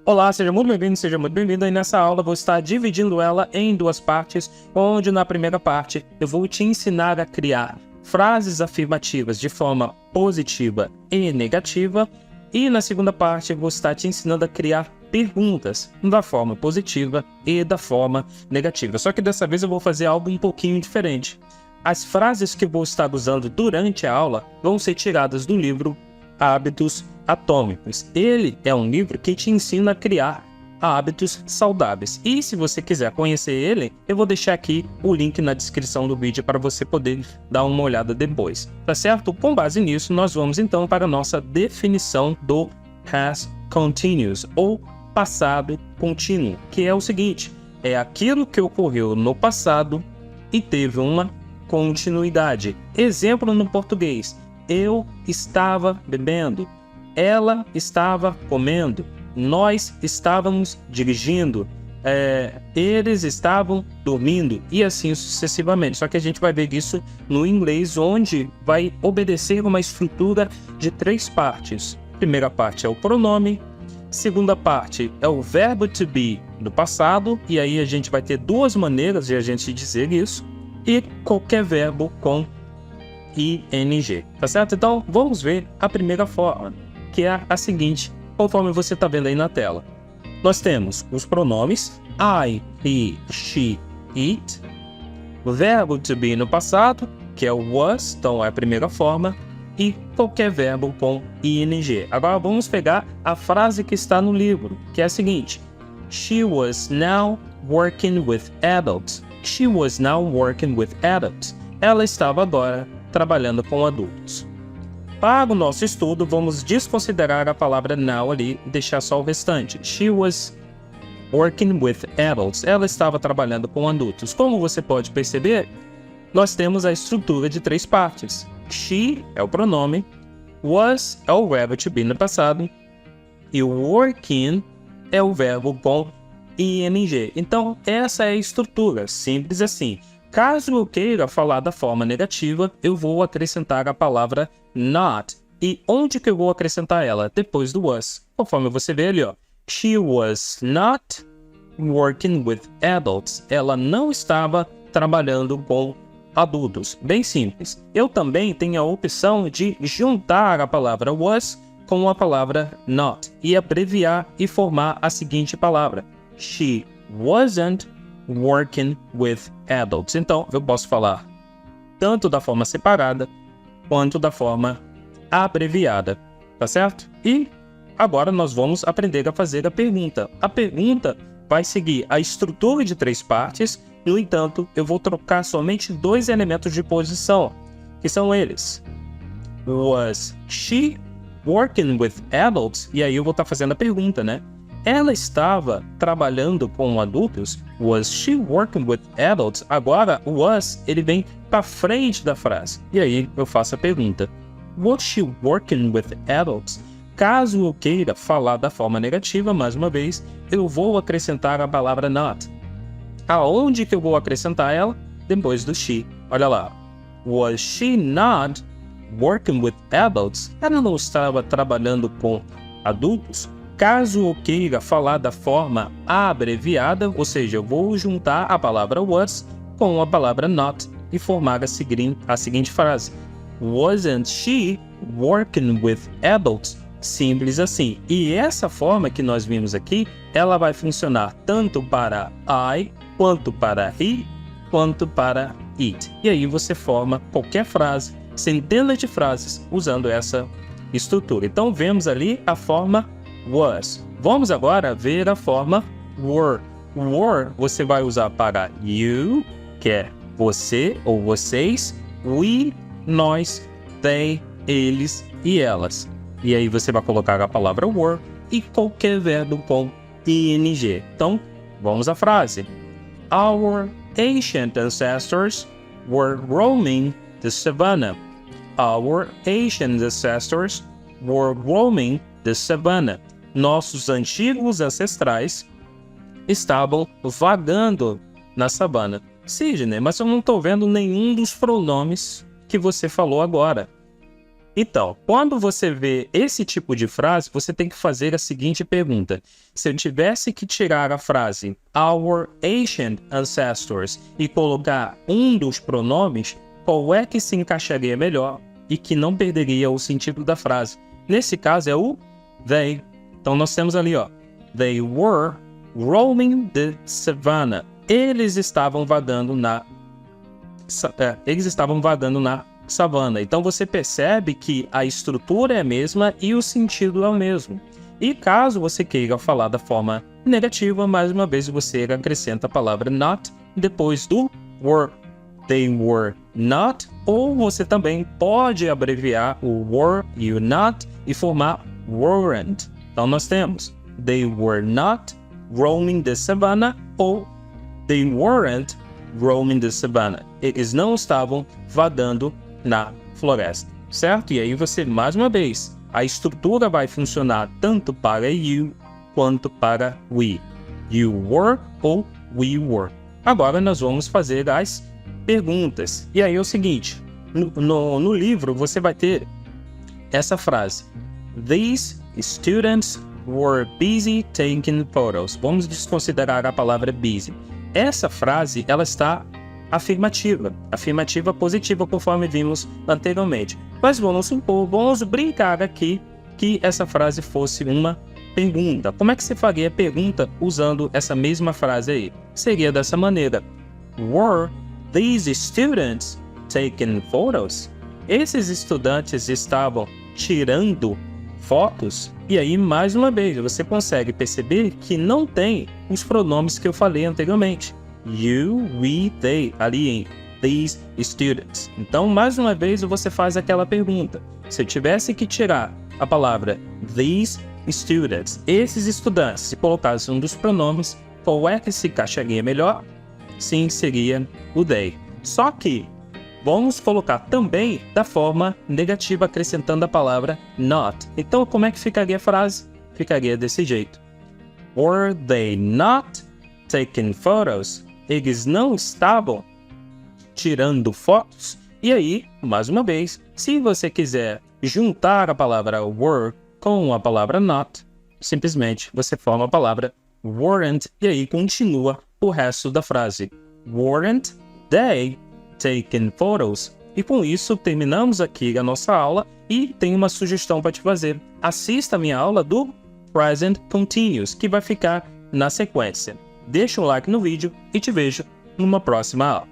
Olá, seja muito bem-vindo, seja muito bem-vindo. E nessa aula vou estar dividindo ela em duas partes, onde na primeira parte eu vou te ensinar a criar frases afirmativas de forma positiva e negativa, e na segunda parte eu vou estar te ensinando a criar perguntas da forma positiva e da forma negativa. Só que dessa vez eu vou fazer algo um pouquinho diferente. As frases que eu vou estar usando durante a aula vão ser tiradas do livro Hábitos Atômicos. Ele é um livro que te ensina a criar hábitos saudáveis. E se você quiser conhecer ele, eu vou deixar aqui o link na descrição do vídeo para você poder dar uma olhada depois. Tá certo? Com base nisso, nós vamos então para a nossa definição do past continuous, ou passado contínuo, que é o seguinte: é aquilo que ocorreu no passado e teve uma continuidade. Exemplo no português: eu estava bebendo, ela estava comendo, nós estávamos dirigindo, eles estavam dormindo, e assim sucessivamente. Só que a gente vai ver isso no inglês, onde vai obedecer uma estrutura de 3 partes. Primeira parte é o pronome, segunda parte é o verbo to be do passado, e aí a gente vai ter 2 maneiras de a gente dizer isso, e qualquer verbo com ing, tá certo? Então vamos ver a primeira forma, que é a seguinte, conforme você está vendo aí na tela. Nós temos os pronomes I, he, she, it, o verbo to be no passado, que é o was, então é a primeira forma, e qualquer verbo com ing. Agora vamos pegar a frase que está no livro, que é a seguinte: She was now working with adults. She was now working with adults. Ela estava agora trabalhando com adultos. Para o nosso estudo, vamos desconsiderar a palavra now ali e deixar só o restante. She was working with adults. Ela estava trabalhando com adultos. Como você pode perceber, nós temos a estrutura de 3 partes. She é o pronome, was é o verbo to be no passado, e working é o verbo com ing. Então, essa é a estrutura, simples assim. Caso eu queira falar da forma negativa, eu vou acrescentar a palavra not. E onde que eu vou acrescentar ela? Depois do was. Conforme você vê ali, ó. She was not working with adults. Ela não estava trabalhando com adultos. Bem simples. Eu também tenho a opção de juntar a palavra was com a palavra not e abreviar e formar a seguinte palavra: She wasn't working with adults. Então, eu posso falar tanto da forma separada quanto da forma abreviada, tá certo? E agora nós vamos aprender a fazer a pergunta. A pergunta vai seguir a estrutura de 3 partes, no entanto, eu vou trocar somente 2 elementos de posição, que são eles: Was she working with adults? E aí eu vou estar fazendo a pergunta, né? Ela estava trabalhando com adultos? Was she working with adults? Agora, o was, ele vem para frente da frase. E aí, eu faço a pergunta: Was she working with adults? Caso eu queira falar da forma negativa, mais uma vez, eu vou acrescentar a palavra not. Aonde que eu vou acrescentar ela? Depois do she. Olha lá. Was she not working with adults? Ela não estava trabalhando com adultos? Caso eu queira falar da forma abreviada, ou seja, eu vou juntar a palavra was com a palavra not e formar a seguinte frase: Wasn't she working with adults? Simples assim. E essa forma que nós vimos aqui, ela vai funcionar tanto para I, quanto para he, quanto para it. E aí você forma qualquer frase, centenas de frases, usando essa estrutura. Então vemos ali a forma was. Vamos agora ver a forma were. Were você vai usar para you, que é você ou vocês, we, nós, they, eles e elas. E aí você vai colocar a palavra were e qualquer verbo com ing. Então, vamos à frase. Our ancient ancestors were roaming the savannah. Our ancient ancestors were roaming the savannah. Nossos antigos ancestrais estavam vagando na savana. Sidney, mas eu não estou vendo nenhum dos pronomes que você falou agora. Então, quando você vê esse tipo de frase, você tem que fazer a seguinte pergunta. Se eu tivesse que tirar a frase Our ancient ancestors e colocar um dos pronomes, qual é que se encaixaria melhor e que não perderia o sentido da frase? Nesse caso é o they. Então nós temos ali, ó, they were roaming the savannah. Eles estavam vagando na savana. Então você percebe que a estrutura é a mesma e o sentido é o mesmo. E caso você queira falar da forma negativa, mais uma vez você acrescenta a palavra not depois do were. They were not, ou você também pode abreviar o were e o not e formar weren't. Então nós temos they were not roaming the savannah ou they weren't roaming the savannah. Eles não estavam vagando na floresta, certo? E aí você, mais uma vez, a estrutura vai funcionar tanto para you quanto para we. You were ou we were. Agora nós vamos fazer as perguntas. E aí é o seguinte, no livro você vai ter essa frase. These students were busy taking photos. Vamos desconsiderar a palavra busy. Essa frase, ela está afirmativa positiva, conforme vimos anteriormente. Mas vamos supor, vamos brincar aqui que essa frase fosse uma pergunta. Como é que você faria a pergunta usando essa mesma frase aí? Seria dessa maneira. Were these students taking photos? Esses estudantes estavam tirando fotos? E aí, mais uma vez, você consegue perceber que não tem os pronomes que eu falei anteriormente. You, we, they, ali em these students. Então, mais uma vez, você faz aquela pergunta. Se eu tivesse que tirar a palavra these students, esses estudantes, e colocasse um dos pronomes, qual é que se encaixaria melhor? Sim, seria o they. Só que vamos colocar também da forma negativa, acrescentando a palavra not. Então, como é que ficaria a frase? Ficaria desse jeito. Were they not taking photos? Eles não estavam tirando fotos? E aí, mais uma vez, se você quiser juntar a palavra were com a palavra not, simplesmente você forma a palavra weren't e aí continua o resto da frase. Weren't they taking photos? E com isso terminamos aqui a nossa aula e tem uma sugestão para te fazer. Assista a minha aula do Present Continuous, que vai ficar na sequência. Deixa um like no vídeo e te vejo numa próxima aula.